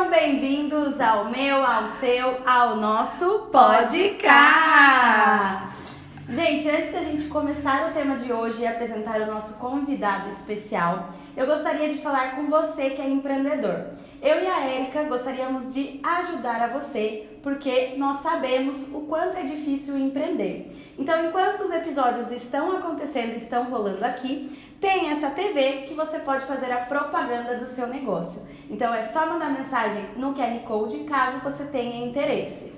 Sejam bem-vindos ao meu, ao seu, ao nosso Podcast! Gente, antes da gente começar o tema de hoje e apresentar o nosso convidado especial, eu gostaria de falar com você que é empreendedor. Eu e a Érica gostaríamos de ajudar a você, porque nós sabemos o quanto é difícil empreender. Então, enquanto os episódios estão acontecendo, estão rolando aqui, tem essa TV que você pode fazer a propaganda do seu negócio. Então, é só mandar mensagem no QR Code caso você tenha interesse.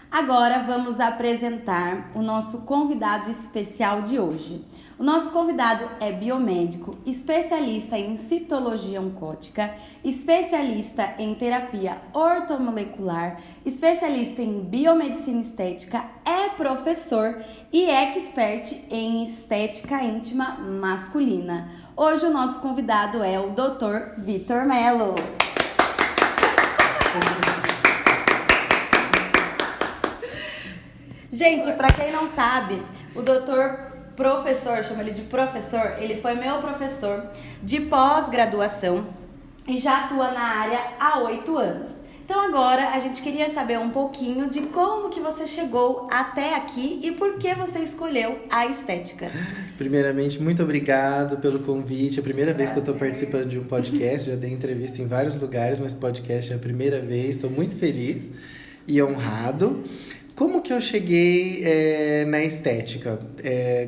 Agora vamos apresentar o nosso convidado especial de hoje. O nosso convidado é biomédico, especialista em citologia oncótica, especialista em terapia ortomolecular, especialista em biomedicina estética, é professor e expert em estética íntima masculina. Hoje o nosso convidado é o Dr. Vitor Mello. Gente, pra quem não sabe, o doutor professor, chama ele de professor, ele foi meu professor de pós-graduação e já atua na área há 8 anos. Então agora a gente queria saber um pouquinho de como que você chegou até aqui e por que você escolheu a estética. Primeiramente, muito obrigado pelo convite. É a primeira vez que eu estou participando de um podcast, já dei entrevista em vários lugares, mas podcast é a primeira vez, estou muito feliz e honrado. Como que eu cheguei na estética?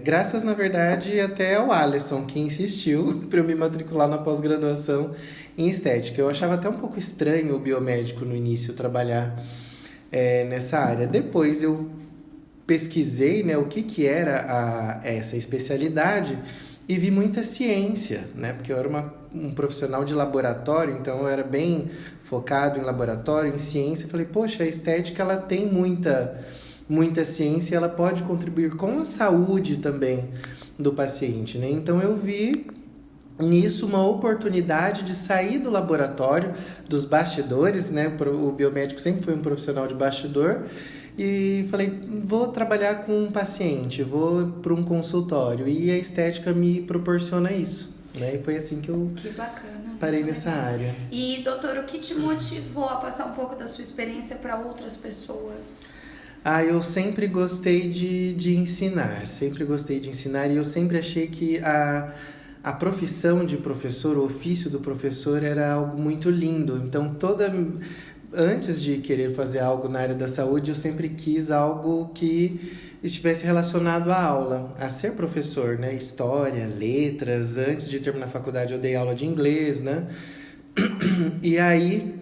Graças, na verdade, até ao Alisson, que insistiu para eu me matricular na pós-graduação em estética. Eu achava até um pouco estranho o biomédico no início trabalhar nessa área. Depois eu pesquisei, né, o que era essa especialidade e vi muita ciência, né, porque eu era um profissional de laboratório, então eu era bem focado em laboratório, em ciência. Eu falei, poxa, a estética ela tem muita ciência, ela pode contribuir com a saúde também do paciente, né? Então eu vi nisso uma oportunidade de sair do laboratório, dos bastidores, né? O biomédico sempre foi um profissional de bastidor. E falei, vou trabalhar com um paciente, vou para um consultório. E a estética me proporciona isso, né? E foi assim que eu parei nessa área. E, doutor, o que te motivou a passar um pouco da sua experiência para outras pessoas? Eu sempre gostei de ensinar, e eu sempre achei que a profissão de professor, o ofício do professor era algo muito lindo. Então, antes de querer fazer algo na área da saúde, eu sempre quis algo que estivesse relacionado à aula, a ser professor, né? História, letras. Antes de terminar a faculdade, eu dei aula de inglês, né? E aí,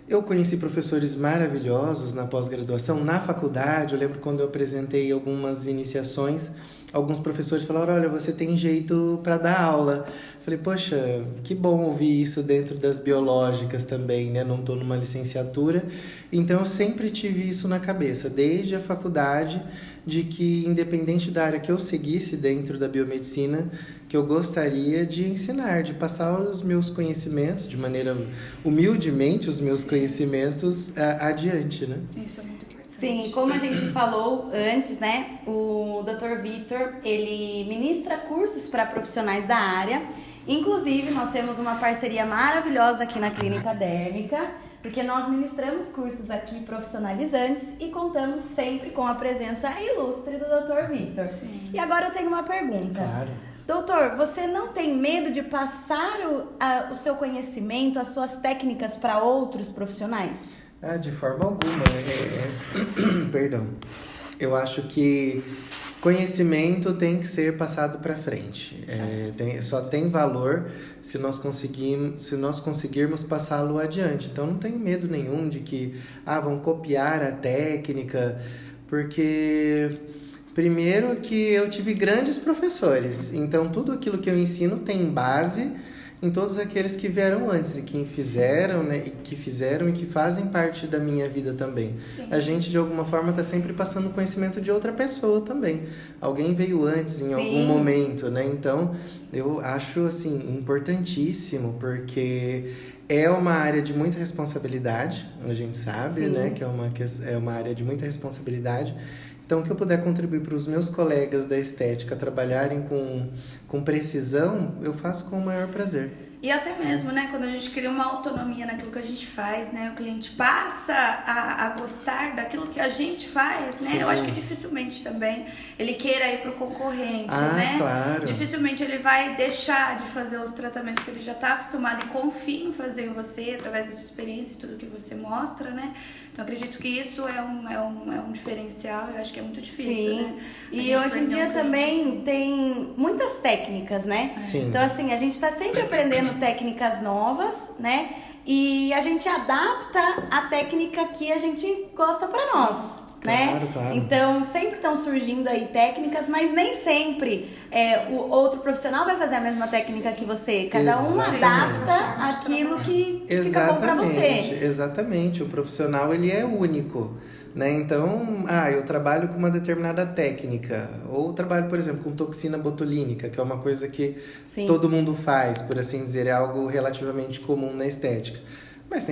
eu conheci professores maravilhosos na pós-graduação. Na faculdade, eu lembro quando eu apresentei algumas iniciações, alguns professores falaram, olha, você tem jeito para dar aula. Falei, poxa, que bom ouvir isso dentro das biológicas também, né? Não estou numa licenciatura. Então, eu sempre tive isso na cabeça, desde a faculdade, de que, independente da área que eu seguisse dentro da biomedicina, que eu gostaria de ensinar, de passar os meus conhecimentos, de maneira humildemente, os meus conhecimentos adiante, né? Isso é muito importante. Sim, como a gente falou antes, né? O Dr. Vitor, ele ministra cursos para profissionais da área. Inclusive, nós temos uma parceria maravilhosa aqui na Clínica Dérmica, porque nós ministramos cursos aqui profissionalizantes e contamos sempre com a presença ilustre do Dr. Vitor. Sim. E agora eu tenho uma pergunta. Claro. Doutor, você não tem medo de passar o seu conhecimento, as suas técnicas para outros profissionais? De forma alguma. Perdão. Eu acho que conhecimento tem que ser passado para frente. Só tem valor se nós conseguirmos passá-lo adiante. Então, não tenho medo nenhum de que vão copiar a técnica, porque primeiro que eu tive grandes professores. Então, tudo aquilo que eu ensino tem base em todos aqueles que vieram antes e que fizeram, né, e que fazem parte da minha vida também. Sim. A gente, de alguma forma, está sempre passando conhecimento de outra pessoa também. Alguém veio antes em algum momento, né? Então, eu acho, assim, importantíssimo, porque é uma área de muita responsabilidade, a gente sabe, né? Que é uma área de muita responsabilidade. Então, o que eu puder contribuir para os meus colegas da estética trabalharem com precisão, eu faço com o maior prazer. E até mesmo, né, quando a gente cria uma autonomia naquilo que a gente faz, né, o cliente passa a gostar daquilo que a gente faz, né, Sim. eu acho que dificilmente também ele queira ir pro concorrente, Ah, né, claro. dificilmente ele vai deixar de fazer os tratamentos que ele já tá acostumado e confia em fazer em você, através da sua experiência e tudo que você mostra, né, então acredito que isso é um diferencial, eu acho que é muito difícil, Sim. né. E hoje em dia também tem muitas técnicas, né? Sim. Então, assim, a gente tá sempre aprendendo técnicas novas, né? E a gente adapta a técnica que a gente gosta pra nós, né? Claro. Então, sempre estão surgindo aí técnicas, mas nem sempre o outro profissional vai fazer a mesma técnica que você. Cada um Exatamente. adapta aquilo que fica bom pra você. Exatamente. O profissional, ele é único, né? Então, eu trabalho com uma determinada técnica, ou trabalho, por exemplo, com toxina botulínica, que é uma coisa que Sim. todo mundo faz, por assim dizer, é algo relativamente comum na estética. Mas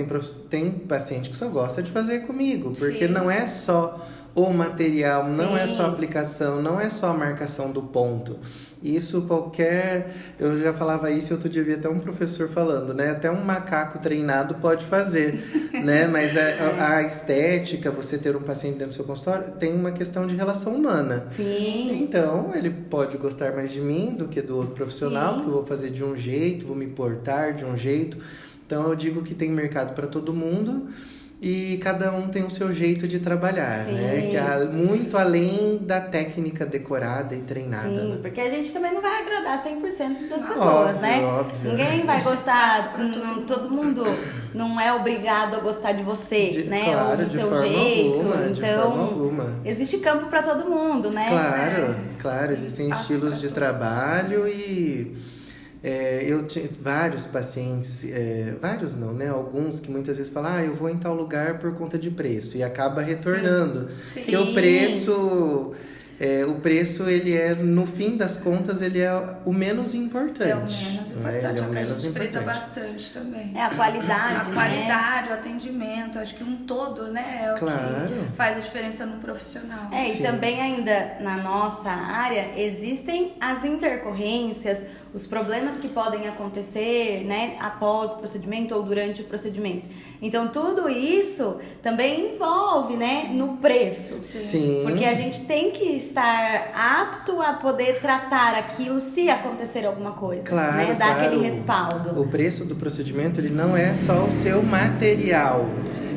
tem paciente que só gosta de fazer comigo, porque Sim. não é só o material, não Sim. é só a aplicação, não é só a marcação do ponto. Isso eu já falava isso e outro dia vi até um professor falando, né? Até um macaco treinado pode fazer, né? Mas a estética, você ter um paciente dentro do seu consultório, tem uma questão de relação humana. Sim. Então, ele pode gostar mais de mim do que do outro profissional, Sim. porque eu vou fazer de um jeito, vou me portar de um jeito. Então, eu digo que tem mercado para todo mundo. E cada um tem o seu jeito de trabalhar, Sim. né? Que é muito além da técnica decorada e treinada. Sim, né? porque a gente também não vai agradar 100% das Não, pessoas, óbvio, né? óbvio. Ninguém vai gostar, todo mundo não é obrigado a gostar de você, né? Claro, Ou do de seu forma jeito. alguma, de Então, forma alguma. existe campo para todo mundo, né? Claro, Tem existem espaço estilos pra de todos. trabalho e eu tinha vários pacientes, vários não, né? Alguns que muitas vezes falam, eu vou em tal lugar por conta de preço e acaba retornando. Sim. Porque o preço, ele é, no fim das contas, ele é o menos importante. É o menos importante, né? Ele é o que a menos gente frisa importante. bastante também. É a qualidade, A qualidade, o atendimento, acho que um todo, né, é o Claro. que faz a diferença no profissional. E Sim. também ainda na nossa área existem as intercorrências, os problemas que podem acontecer, né, após o procedimento ou durante o procedimento. Então tudo isso também envolve, né, no preço. Sim. Porque a gente tem que estar apto a poder tratar aquilo se acontecer alguma coisa, Claro, né, dar claro. aquele respaldo. O preço do procedimento, ele não é só o seu material.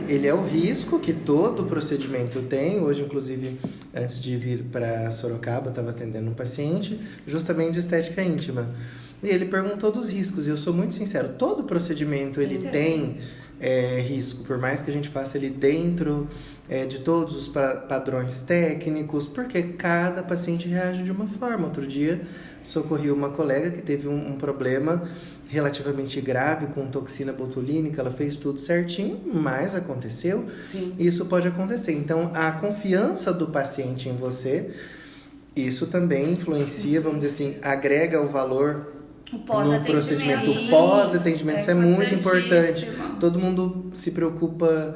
Ele é o risco que todo procedimento tem. Hoje, inclusive, antes de vir para Sorocaba, eu estava atendendo um paciente justamente de estética íntima. E ele perguntou dos riscos. E eu sou muito sincero, todo procedimento ele tem risco. Por mais que a gente faça ele dentro de todos os padrões técnicos, porque cada paciente reage de uma forma. Outro dia, socorri uma colega que teve um problema relativamente grave com toxina botulínica, ela fez tudo certinho, mas aconteceu. Sim. Isso pode acontecer. Então, a confiança do paciente em você, isso também influencia, vamos dizer assim, agrega o valor O no pós-atendimento. procedimento. O pós-atendimento, isso é muito importante. importantíssimo. Todo mundo se preocupa,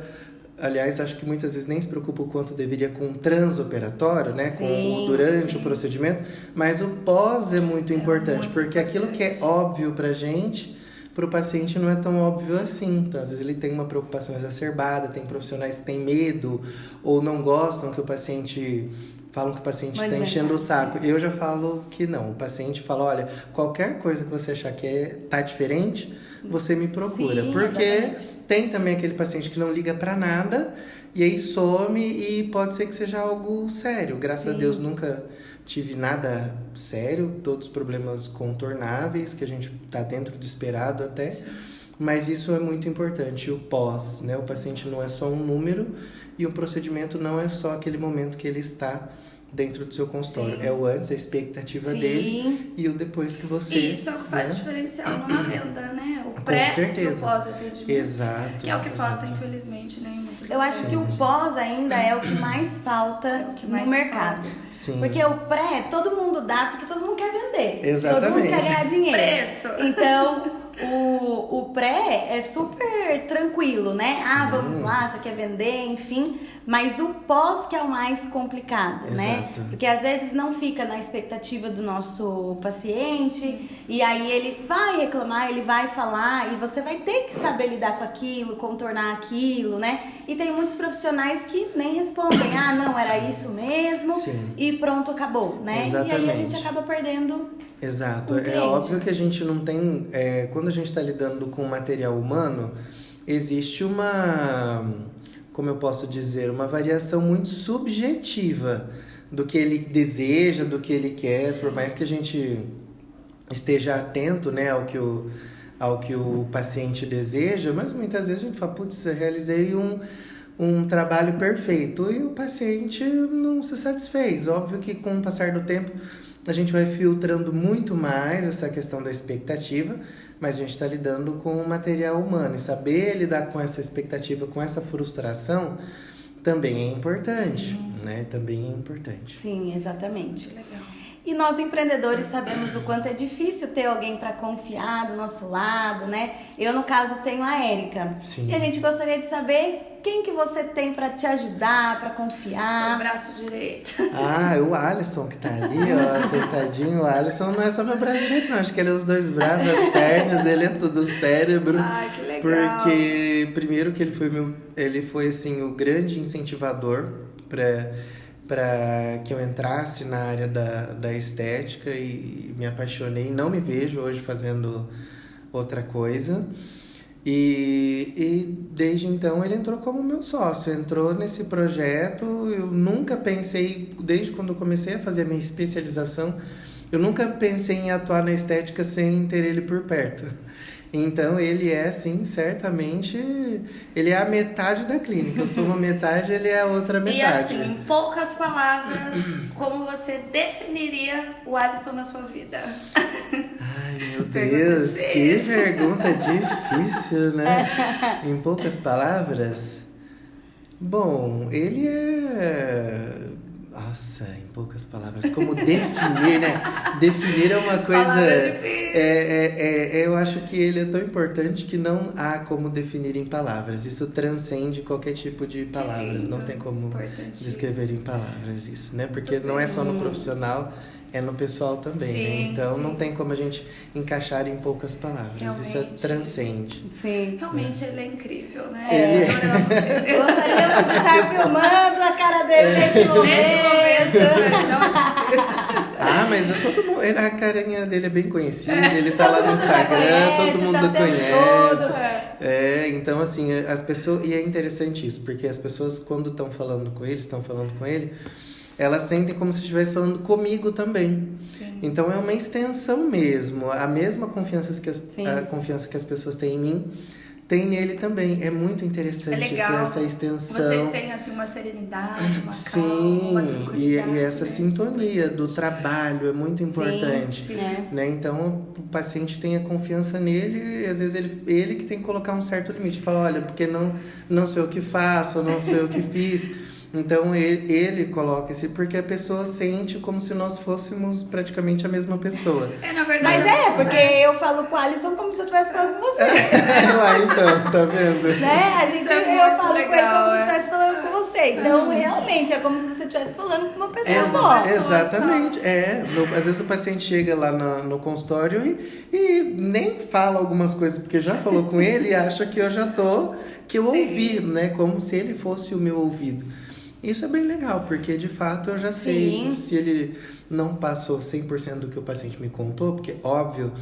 aliás, acho que muitas vezes nem se preocupa o quanto deveria com o transoperatório, né? Sim, Durante o procedimento, mas o pós é muito importante, muito porque aquilo que é importante. óbvio pra gente, pro paciente não é tão óbvio assim. Então, às vezes ele tem uma preocupação exacerbada, tem profissionais que têm medo ou não gostam que o paciente... Falam que o paciente está enchendo o saco. Eu já falo que não. O paciente fala, olha, qualquer coisa que você achar que tá diferente, você me procura. Sim, porque exatamente. tem também aquele paciente que não liga pra nada e aí some e pode ser que seja algo sério. Graças Sim. a Deus nunca tive nada sério. Todos problemas contornáveis, que a gente tá dentro do esperado até. Sim. Mas isso é muito importante. O pós, né? O paciente não é só um número e o procedimento não é só aquele momento que ele está dentro do seu consultório. Sim. É o antes, a expectativa Sim. dele e o depois que você... E isso é o que faz né? diferencial numa venda, né? O pré e certeza. o pós-atendimento. Exato. Que é o que falta, exato. infelizmente, né? Em muitos Eu acho que o pacientes. pós ainda é o que mais falta É o que mais no mercado. falta. Sim. Porque o pré, todo mundo dá porque todo mundo quer vender. Exatamente. Todo mundo quer ganhar dinheiro. Preço. Então, o pré é super tranquilo, né? Ah, vamos lá, você quer vender, enfim. Mas o pós que é o mais complicado, né? Porque às vezes não fica na expectativa do nosso paciente e aí ele vai reclamar, ele vai falar e você vai ter que saber lidar com aquilo, contornar aquilo, né? E tem muitos profissionais que nem respondem, ah, não, era isso mesmo. Sim. E pronto, acabou, né? Exatamente. E aí a gente acaba perdendo. Exato. Um É cliente. óbvio que a gente não tem... quando a gente está lidando com material humano, existe uma... como eu posso dizer, uma variação muito subjetiva do que ele deseja, do que ele quer, por mais que a gente esteja atento, né, ao que o paciente deseja, mas muitas vezes a gente fala, putz, eu realizei um trabalho perfeito e o paciente não se satisfez. Óbvio que com o passar do tempo a gente vai filtrando muito mais essa questão da expectativa, mas a gente está lidando com o material humano e saber lidar com essa expectativa, com essa frustração, também é importante, né? Também é importante. Sim, exatamente. Legal. E nós empreendedores sabemos o quanto é difícil ter alguém para confiar do nosso lado, né? Eu, no caso, tenho a Érica. Sim. E a gente gostaria de saber quem que você tem para te ajudar, para confiar. Seu braço direito. Ah, o Alisson que tá ali, ó, sentadinho. O Alisson não é só meu braço direito, não. Acho que ele é os dois braços, as pernas, ele é tudo o cérebro. Ai, que legal. Porque, primeiro que ele foi assim, o grande incentivador para que eu entrasse na área da estética e me apaixonei. Não me vejo hoje fazendo outra coisa. E desde então ele entrou como meu sócio, entrou nesse projeto. Eu nunca pensei, desde quando eu comecei a fazer a minha especialização, eu nunca pensei em atuar na estética sem ter ele por perto. Então ele é, sim, certamente, ele é a metade da clínica. Eu sou uma metade, ele é a outra metade. E assim, em poucas palavras, como você definiria o Alisson na sua vida? Ai, meu Pergunta Deus, que difícil. pergunta difícil, né? Em poucas palavras? Bom, ele é... Nossa, em poucas palavras, como definir, né? Definir é uma coisa... Palavra difícil. Eu acho que ele é tão importante que não há como definir em palavras. Isso transcende qualquer tipo de palavras. lindo. Não tem como Importantíssimo. descrever em palavras isso, né? Porque não é só no profissional, é no pessoal também, né? Sim, Então sim. não tem como a gente encaixar em poucas palavras. Isso Realmente. transcende. Sim. Realmente ele é incrível, né? Ele é. Gostaríamos de estar filmando a cara dele nesse momento. Nesse momento, não Ah, mas todo mundo, a carinha dele é bem conhecida, ele tá lá no mundo já Instagram, conhece, todo mundo tá o tempo conhece. todo. Então assim, as pessoas, e é interessante isso, porque as pessoas quando estão falando com ele, elas sentem como se estivesse falando comigo também. Sim. Então é uma extensão mesmo, a mesma confiança Sim. a confiança que as pessoas têm em mim, tem nele também. É muito interessante É legal. essa extensão. Vocês têm assim uma serenidade, uma Sim, calma, uma e tranquilidade, essa né? sintonia do trabalho é muito importante. Sim, é. Né? Então o paciente tem a confiança nele e às vezes ele que tem que colocar um certo limite. Fala, olha, porque não sei o que faço, não sei o que fiz. Então ele coloca esse, porque a pessoa sente como se nós fôssemos praticamente a mesma pessoa. Na verdade. Mas porque eu falo com o Alisson como se eu estivesse falando com você. Então, tá vendo? Né? Isso é Eu muito falo com ele legal, como se eu é. estivesse falando com você. Então, realmente, é como se você estivesse falando com uma pessoa só. Exatamente. Às vezes o paciente chega lá no consultório e nem fala algumas coisas, porque já falou com ele e acha que eu ouvi, né? Como se ele fosse o meu ouvido. Isso é bem legal, porque de fato eu já sei. Sim. Se ele não passou 100% do que o paciente me contou, porque óbvio,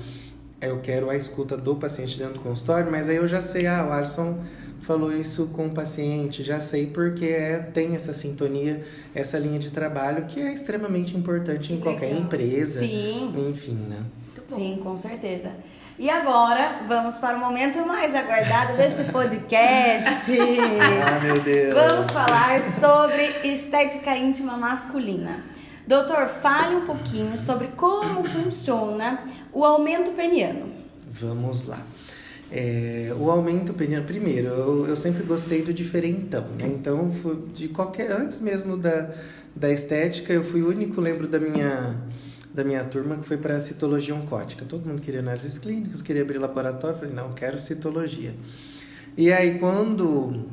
eu quero a escuta do paciente dentro do consultório, mas aí eu já sei, o Alisson falou isso com o paciente, já sei porque tem essa sintonia, essa linha de trabalho que é extremamente importante em qualquer Legal. empresa. Sim. Enfim, né? Muito bom. Sim, com certeza. E agora, vamos para o momento mais aguardado desse podcast. Ah, meu Deus. Vamos falar sobre estética íntima masculina. Doutor, fale um pouquinho sobre como funciona o aumento peniano. Vamos lá. O aumento peniano, primeiro, eu sempre gostei do diferentão, né? Então, antes mesmo da estética, eu fui o único, lembro da da minha turma que foi para citologia oncótica. Todo mundo queria análises clínicas, queria abrir laboratório. Eu falei, não, quero citologia. E aí, quando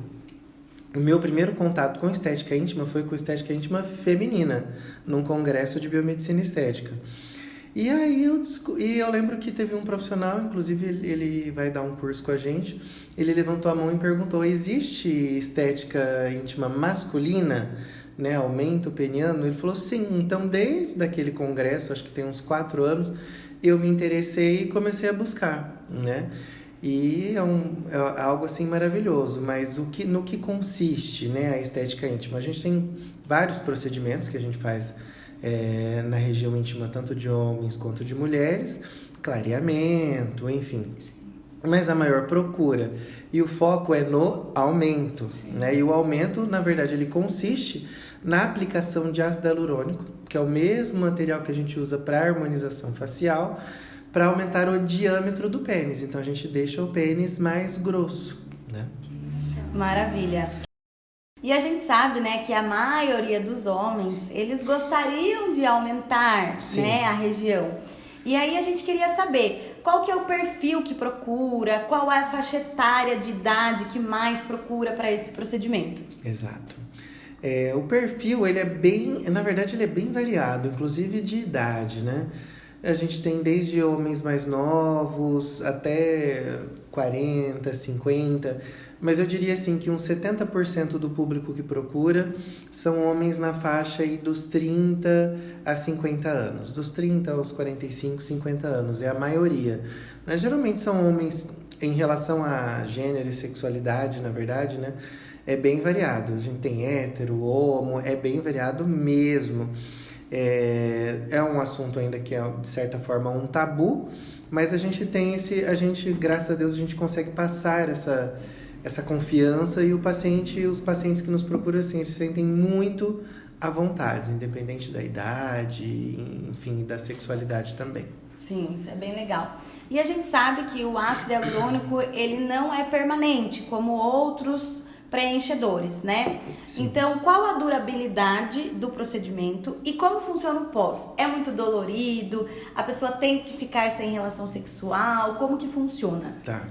o meu primeiro contato com estética íntima foi com estética íntima feminina, num congresso de biomedicina estética. E aí eu lembro que teve um profissional, inclusive ele vai dar um curso com a gente, ele levantou a mão e perguntou, existe estética íntima masculina, né, aumento peniano? Ele falou, sim. Então, desde aquele congresso, acho que tem uns 4 anos, eu me interessei e comecei a buscar, né? E é algo assim maravilhoso, mas no que consiste, né, a estética íntima? A gente tem vários procedimentos que a gente faz na região íntima, tanto de homens quanto de mulheres, clareamento, enfim. Mas a maior procura e o foco é no aumento, né? E o aumento, na verdade, ele consiste na aplicação de ácido hialurônico, que é o mesmo material que a gente usa para harmonização facial, para aumentar o diâmetro do pênis. Então a gente deixa o pênis mais grosso, né? Maravilha. E a gente sabe, né, que a maioria dos homens, eles gostariam de aumentar, né, a região. E aí a gente queria saber qual que é o perfil que procura, qual é a faixa etária de idade que mais procura para esse procedimento. Exato. O perfil, ele é na verdade, ele é bem variado, inclusive de idade, né? A gente tem desde homens mais novos até 40, 50, mas eu diria assim que uns 70% do público que procura são homens na faixa aí dos 30 a 50 anos, dos 30 aos 45, 50 anos, é a maioria. Mas geralmente são homens, em relação a gênero e sexualidade, na verdade, né? É bem variado, a gente tem hétero, homo, é bem variado mesmo. É um assunto ainda que é, de certa forma, um tabu, mas a gente tem graças a Deus, a gente consegue passar essa confiança e os pacientes que nos procuram, assim, se sentem muito à vontade, independente da idade, enfim, da sexualidade também. Sim, isso é bem legal. E a gente sabe que o ácido hialurônico, ele não é permanente, como outros preenchedores, né? Sim. Então, qual a durabilidade do procedimento e como funciona o pós? É muito dolorido? A pessoa tem que ficar sem relação sexual? Como que funciona? Tá.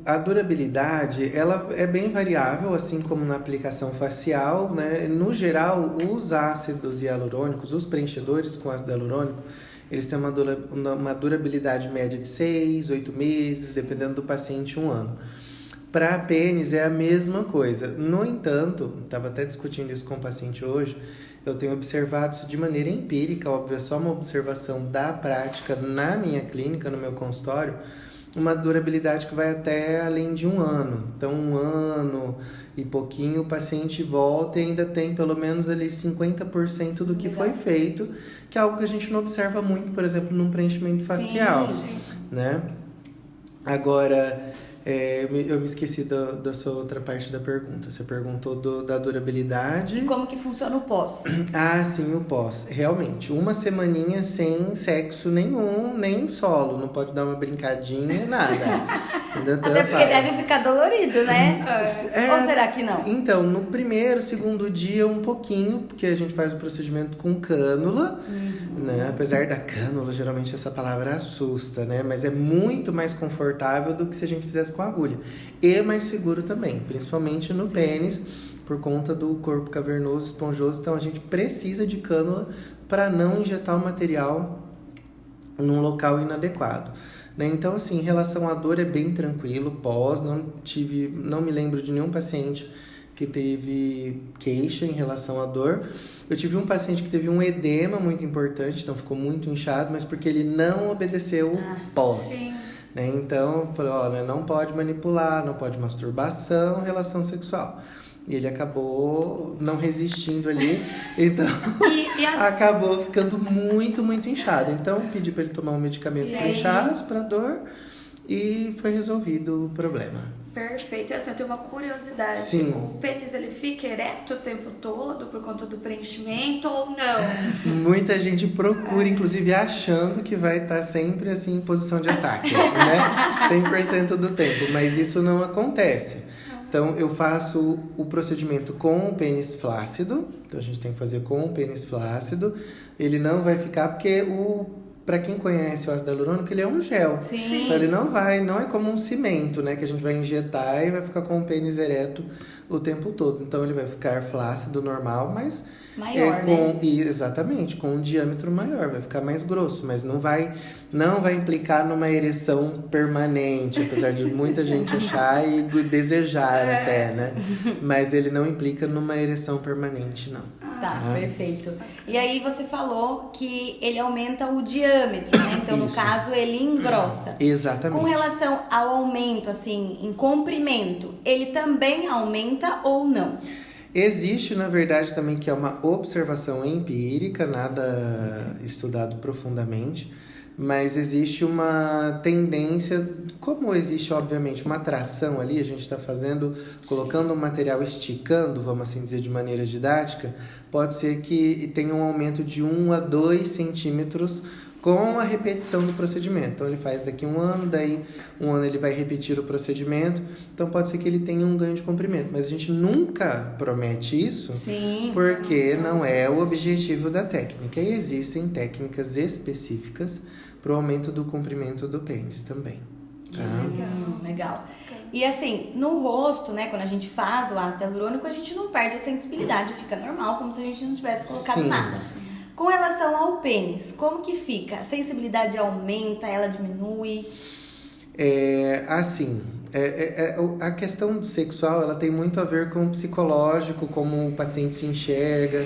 A durabilidade, ela é bem variável, assim como na aplicação facial, né? No geral, os ácidos hialurônicos, os preenchedores com ácido hialurônico, eles têm uma durabilidade média de 6, 8 meses, dependendo do paciente, 1 ano. Para pênis é a mesma coisa. No entanto, estava até discutindo isso com o paciente hoje, eu tenho observado isso de maneira empírica, óbvio, é só uma observação da prática na minha clínica, no meu consultório, uma durabilidade que vai até além de 1 ano. Então, 1 ano e pouquinho, o paciente volta e ainda tem pelo menos ali 50% do que foi feito, que é algo que a gente não observa muito, por exemplo, num preenchimento facial, né? Agora, eu me esqueci da sua outra parte da pergunta. Você perguntou da durabilidade. E como que funciona o pós? Ah, sim, o pós. Realmente, 1 semaninha sem sexo nenhum, nem solo. Não pode dar uma brincadinha, nada. Até porque deve ficar dolorido, né? Ou será que não? Então, no primeiro, segundo dia, um pouquinho, porque a gente faz o procedimento com cânula, né? Apesar da cânula, geralmente essa palavra assusta, né? Mas é muito mais confortável do que se a gente fizesse com agulha. E mais seguro também, principalmente no pênis, por conta do corpo cavernoso, esponjoso. Então, a gente precisa de cânula para não injetar o material num local inadequado. Então, assim, em relação à dor é bem tranquilo, pós, não me lembro de nenhum paciente que teve queixa em relação à dor. Eu tive um paciente que teve um edema muito importante, então ficou muito inchado, mas porque ele não obedeceu pós. Sim. Então, eu falei, olha, não pode manipular, não pode masturbação, relação sexual. E ele acabou não resistindo ali, então acabou ficando muito, muito inchado. Então, pedi para ele tomar um medicamento para inchaço, para dor, e foi resolvido o problema. Perfeito. Assim, eu tenho uma curiosidade. Sim. O pênis, ele fica ereto o tempo todo por conta do preenchimento ou não? Muita gente procura, inclusive, achando que vai estar sempre assim em posição de ataque, né? 100% do tempo, mas isso não acontece. Então, eu faço o procedimento com o pênis flácido. Então, a gente tem que fazer com o pênis flácido. Ele não vai ficar, porque para quem conhece o ácido hialurônico, ele é um gel. Sim. Então, ele não é como um cimento, né? Que a gente vai injetar e vai ficar com o pênis ereto o tempo todo. Então, ele vai ficar flácido, normal, mas... Maior, né? Exatamente, com um diâmetro maior, vai ficar mais grosso, mas não vai implicar numa ereção permanente, apesar de muita gente achar e desejar até, né? Mas ele não implica numa ereção permanente, não. Tá, perfeito. E aí você falou que ele aumenta o diâmetro, né? Então, Isso. no caso, ele engrossa. Exatamente. Com relação ao aumento, assim, em comprimento, ele também aumenta ou não? Existe, na verdade, também que é uma observação empírica, nada estudado profundamente, mas existe uma tendência, como existe, obviamente, uma atração ali, a gente está colocando um material, esticando, vamos assim dizer, de maneira didática, pode ser que tenha um aumento de 1 a 2 centímetros com a repetição do procedimento. Então, ele faz daqui um ano, daí um ano ele vai repetir o procedimento. Então, pode ser que ele tenha um ganho de comprimento. Mas a gente nunca promete isso, Sim. porque não é o objetivo da técnica. E existem técnicas específicas para o aumento do comprimento do pênis também. Tá? Legal. E assim, no rosto, né, quando a gente faz o ácido hialurônico, a gente não perde a sensibilidade, fica normal, como se a gente não tivesse colocado Sim. nada. Com relação ao pênis, como que fica? A sensibilidade aumenta, ela diminui? A questão sexual, ela tem muito a ver com o psicológico, como o paciente se enxerga,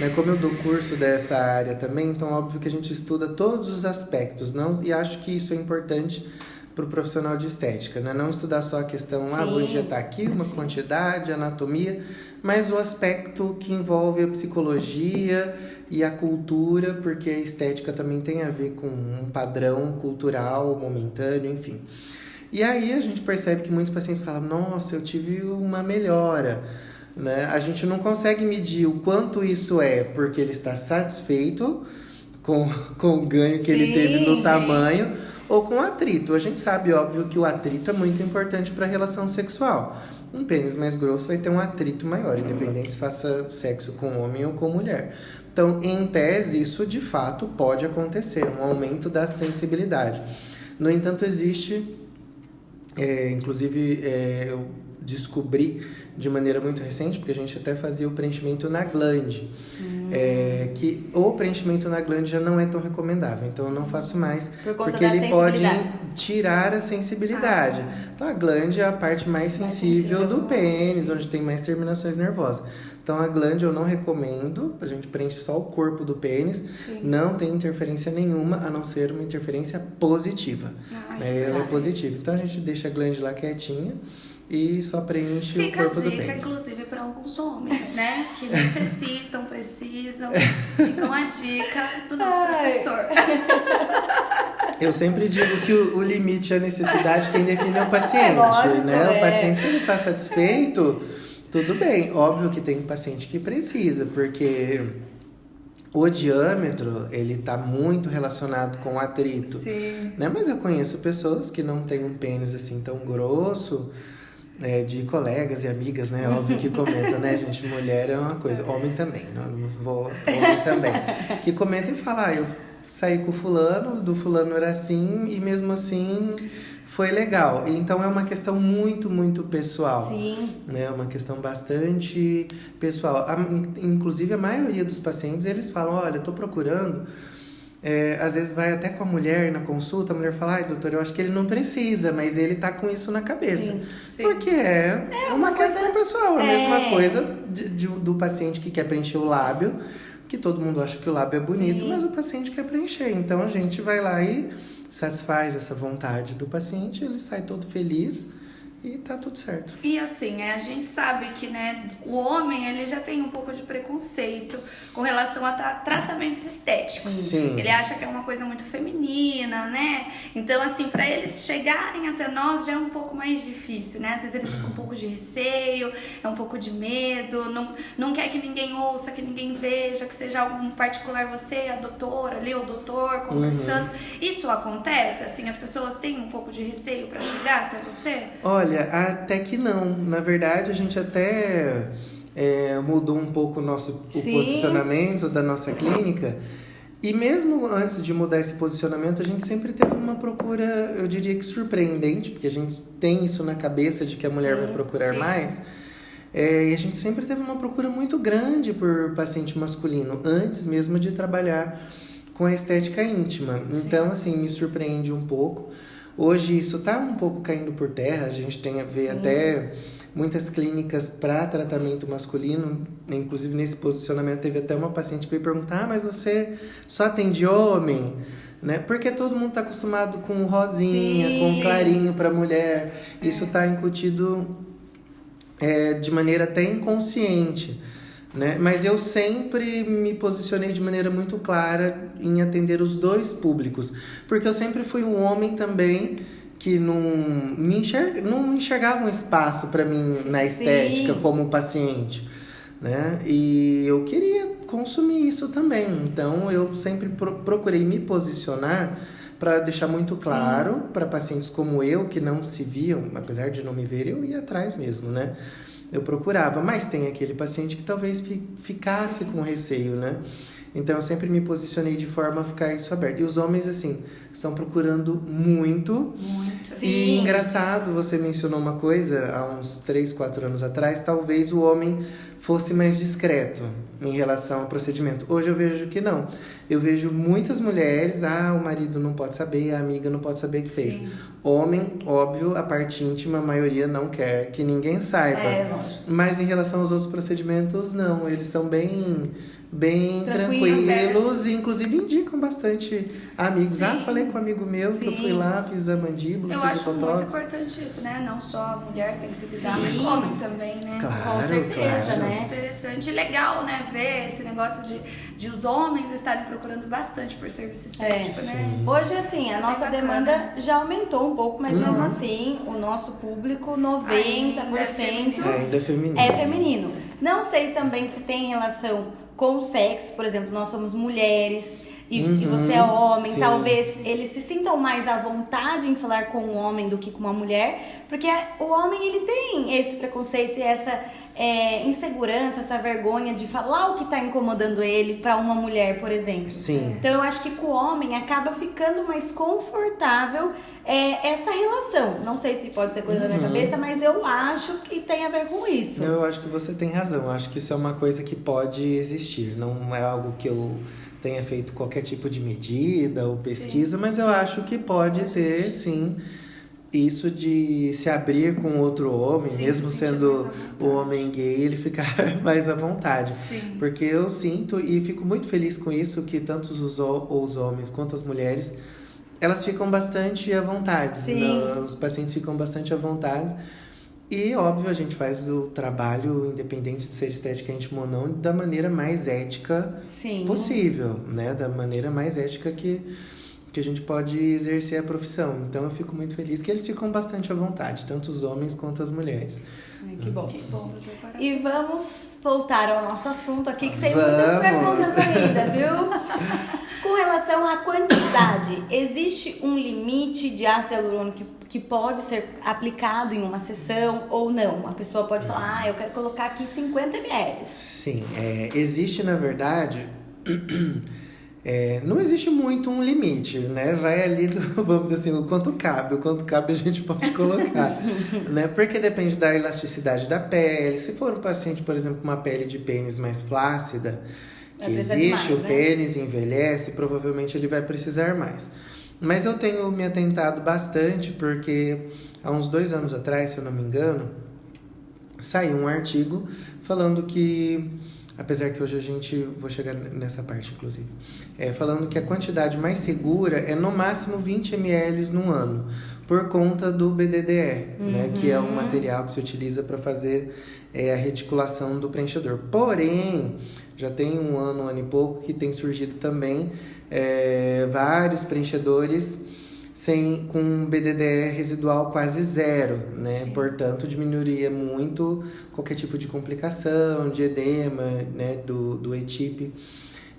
né? Como eu dou curso dessa área também, então óbvio que a gente estuda todos os aspectos, não? E acho que isso é importante para o profissional de estética, né? Não estudar só a questão, vou injetar aqui uma quantidade, anatomia, mas o aspecto que envolve a psicologia e a cultura, porque a estética também tem a ver com um padrão cultural, momentâneo, enfim. E aí a gente percebe que muitos pacientes falam, nossa, eu tive uma melhora, né? A gente não consegue medir o quanto isso é porque ele está satisfeito com o ganho que ele teve no tamanho ou com atrito. A gente sabe, óbvio, que o atrito é muito importante para a relação sexual. Um pênis mais grosso vai ter um atrito maior, independente se faça sexo com homem ou com mulher. Então, em tese, isso de fato pode acontecer, um aumento da sensibilidade. No entanto, existe, eu descobri de maneira muito recente, porque a gente até fazia o preenchimento na glande, que o preenchimento na glande já não é tão recomendável, então eu não faço mais, porque ele pode tirar a sensibilidade. Então a glande é a parte mais sensível do pênis, onde tem mais terminações nervosas. Então a glande eu não recomendo, a gente preenche só o corpo do pênis, não tem interferência nenhuma, a não ser uma interferência positiva. Ela é positiva, então a gente deixa a glande lá quietinha e só preenche o corpo do pênis. Fica a dica, inclusive, para alguns homens, né? Que necessitam, precisam. Fica uma dica do nosso professor. Eu sempre digo que o limite, a necessidade, quem define é o paciente, né? O paciente, se ele está satisfeito, tudo bem. Óbvio que tem paciente que precisa, porque o diâmetro, ele tá muito relacionado com o atrito. Sim. Né? Mas eu conheço pessoas que não têm um pênis assim tão grosso, de colegas e amigas, né? Óbvio que comentam, né, gente? Mulher é uma coisa, homem também, não vou, homem também. Que comenta e fala, eu saí com o fulano, do fulano era assim, e mesmo assim foi legal. Então é uma questão muito, muito pessoal. Sim. Né? Uma questão bastante pessoal. Inclusive a maioria dos pacientes, eles falam, olha, eu tô procurando... às vezes vai até com a mulher na consulta, a mulher fala, ai doutor, eu acho que ele não precisa, mas ele tá com isso na cabeça. Sim. Porque é uma questão pessoal, a mesma coisa do paciente que quer preencher o lábio, que todo mundo acha que o lábio é bonito, mas o paciente quer preencher. Então a gente vai lá e satisfaz essa vontade do paciente, ele sai todo feliz e tá tudo certo. E assim, a gente sabe que, né, o homem, ele já tem um pouco de preconceito com relação a tratamentos estéticos. Sim. Ele acha que é uma coisa muito feminina, né? Então, assim, pra eles chegarem até nós já é um pouco mais difícil, né? Às vezes ele fica um pouco de receio, é um pouco de medo, não quer que ninguém ouça, que ninguém veja, que seja algum particular você, a doutora ali, o doutor, conversando. Isso acontece? Assim, as pessoas têm um pouco de receio pra chegar até você? Olha, Olha, até que não. Na verdade, a gente até mudou um pouco o posicionamento da nossa clínica. E mesmo antes de mudar esse posicionamento, a gente sempre teve uma procura, eu diria que surpreendente, porque a gente tem isso na cabeça de que a mulher vai procurar mais. E a gente sempre teve uma procura muito grande por paciente masculino, antes mesmo de trabalhar com a estética íntima. Então, assim, me surpreende um pouco. Hoje isso está um pouco caindo por terra, a gente tem a ver até muitas clínicas para tratamento masculino, inclusive nesse posicionamento teve até uma paciente que veio perguntar, mas você só atende homem? Né? Porque todo mundo está acostumado com rosinha, com clarinho para mulher, isso está incutido de maneira até inconsciente. Né? Mas eu sempre me posicionei de maneira muito clara em atender os dois públicos, porque eu sempre fui um homem também que não enxergava um espaço para mim na estética como paciente, né? E eu queria consumir isso também, então eu sempre procurei me posicionar para deixar muito claro para pacientes como eu, que não se viam, apesar de não me ver, eu ia atrás mesmo, né? Eu procurava, mas tem aquele paciente que talvez ficasse com receio, né? Então eu sempre me posicionei de forma a ficar isso aberto. E os homens, assim, estão procurando muito. E engraçado, você mencionou uma coisa há uns 3, 4 anos atrás, talvez o homem fosse mais discreto em relação ao procedimento. Hoje eu vejo que não. Eu vejo muitas mulheres, o marido não pode saber, a amiga não pode saber que fez. Homem, óbvio, a parte íntima, a maioria não quer que ninguém saiba. Mas em relação aos outros procedimentos, não. Eles são bem tranquilos e inclusive indicam bastante amigos. Falei com um amigo meu que eu fui lá, fiz a mandíbula, eu acho muito importante isso, né? Não só a mulher tem que se cuidar, mas o homem também, né? Claro, com certeza, né? Muito interessante e legal, né? Ver esse negócio de os homens estarem procurando bastante por serviço estético, né? Hoje, assim, a nossa demanda já aumentou um pouco, mas mesmo assim, o nosso público, 90% ainda é feminino. Não sei também se tem relação com o sexo, por exemplo, nós somos mulheres e você é homem, talvez eles se sintam mais à vontade em falar com um homem do que com uma mulher, porque o homem ele tem esse preconceito e essa insegurança, essa vergonha de falar o que está incomodando ele para uma mulher, por exemplo. Então eu acho que com o homem acaba ficando mais confortável essa relação. Não sei se pode ser coisa da minha cabeça, mas eu acho que tem a ver com isso. Eu acho que você tem razão. Eu acho que isso é uma coisa que pode existir. Não é algo que eu tenha feito qualquer tipo de medida ou pesquisa, mas eu acho que pode ter, sim, isso de se abrir com outro homem, mesmo sendo o homem gay, ele ficar mais à vontade. Porque eu sinto e fico muito feliz com isso, que tanto os homens quanto as mulheres, elas ficam bastante à vontade. Os pacientes ficam bastante à vontade. E, óbvio, a gente faz o trabalho, independente de ser estética íntima ou não, da maneira mais ética possível, né? Da maneira mais ética que a gente pode exercer a profissão. Então, eu fico muito feliz que eles ficam bastante à vontade, tanto os homens quanto as mulheres. Que bom. Doutor, parabéns. E vamos voltar ao nosso assunto aqui, que tem muitas perguntas ainda, viu? Com relação à quantidade, existe um limite de ácido hialurônico que pode ser aplicado em uma sessão ou não? A pessoa pode falar, eu quero colocar aqui 50 ml. Sim, existe, na verdade... não existe muito um limite, né? Vai ali vamos dizer assim, o quanto cabe a gente pode colocar, né? Porque depende da elasticidade da pele. Se for um paciente, por exemplo, com uma pele de pênis mais flácida, que existe, o pênis envelhece, provavelmente ele vai precisar mais. Mas eu tenho me atentado bastante, porque há uns 2 anos atrás, se eu não me engano, saiu um artigo falando que... Apesar que hoje vou chegar nessa parte, inclusive. Falando que a quantidade mais segura é no máximo 20 ml no ano, por conta do BDDE, né? Que é um material que se utiliza para fazer a reticulação do preenchedor. Porém, já tem um ano e pouco que tem surgido também vários preenchedores com BDDE residual quase 0, né? Portanto, diminuiria muito qualquer tipo de complicação, de edema, né? do ETIP.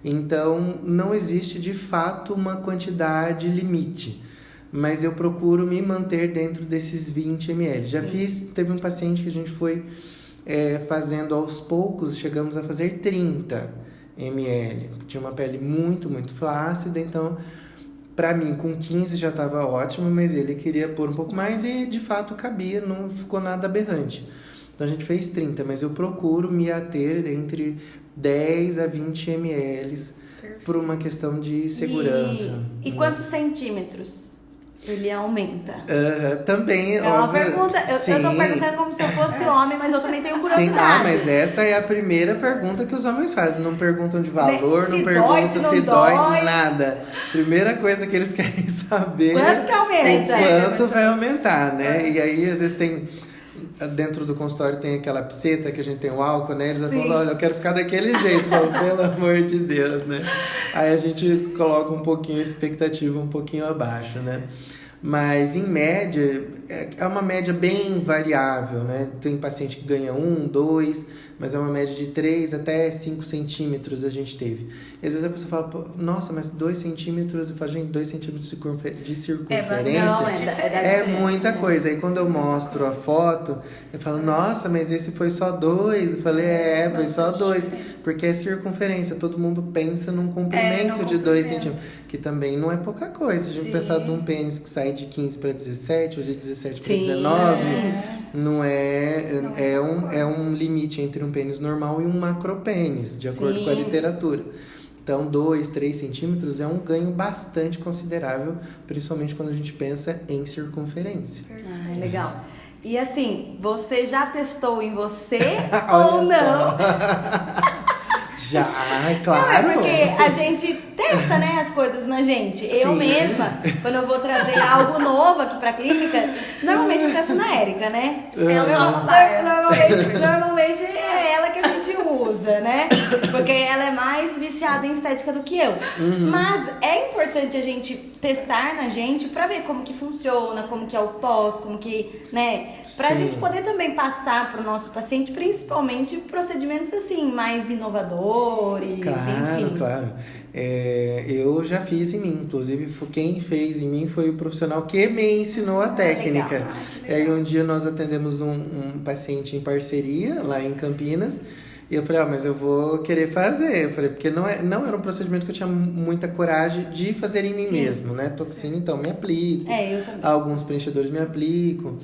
Então, não existe de fato uma quantidade limite, mas eu procuro me manter dentro desses 20 ml. Já teve um paciente que a gente foi fazendo aos poucos, chegamos a fazer 30 ml. Tinha uma pele muito, muito flácida, então pra mim com 15 já estava ótimo, mas ele queria pôr um pouco mais e de fato cabia, não ficou nada aberrante. Então a gente fez 30, mas eu procuro me ater entre 10 a 20 ml por uma questão de segurança. E quantos centímetros ele aumenta? Também, é uma óbvio, pergunta. Eu tô perguntando como se eu fosse homem, mas eu também tenho curiosidade. Mas essa é a primeira pergunta que os homens fazem. Não perguntam de valor, não dói, perguntam se dói, nada. Primeira coisa que eles querem saber quanto que aumenta? Quanto vai aumentar, né? E aí, às vezes, dentro do consultório tem aquela pseta que a gente tem o álcool, né? Eles falam, olha, eu quero ficar daquele jeito. Falo, pelo amor de Deus, né? Aí a gente coloca um pouquinho a expectativa um pouquinho abaixo, né? Mas, em média, é uma média bem variável, né? Tem paciente que ganha 1, 2, mas é uma média de 3 até 5 centímetros a gente teve. E às vezes a pessoa fala, nossa, mas 2 centímetros, eu falo, gente, 2 centímetros de circunferência é muita coisa. Aí quando eu mostro a foto, eu falo, nossa, mas esse foi só 2. Eu falei, foi só 2, porque é circunferência. Todo mundo pensa num comprimento de 2 centímetros, que também não é pouca coisa. Se a gente pensar de um pênis que sai de 15 para 17, ou de 17 para 19, não é um limite entre um pênis normal e um macropênis, de acordo com a literatura. Então, 2, 3 centímetros é um ganho bastante considerável, principalmente quando a gente pensa em circunferência. Legal. E assim, você já testou em você Olha ou não? Já, claro. Não, é porque a gente testa, né, as coisas na gente. Sim. Eu mesma, quando eu vou trazer algo novo aqui pra clínica, normalmente eu testo na Érica, né? Normalmente é ela que a gente usa, né? Porque ela é mais viciada em estética do que eu. Mas é importante a gente testar na gente pra ver como que funciona, como que é o pós, como que, né? Pra gente poder também passar pro nosso paciente, principalmente procedimentos assim, mais inovadores, enfim. Claro. Eu já fiz em mim, inclusive quem fez em mim foi o profissional que me ensinou a técnica. Legal. E aí um dia nós atendemos um paciente em parceria lá em Campinas. E eu falei, mas eu vou querer fazer. Eu falei, porque não era um procedimento que eu tinha muita coragem de fazer em mim mesmo, né? Toxina, então, me aplico. Eu também. Alguns preenchedores me aplico.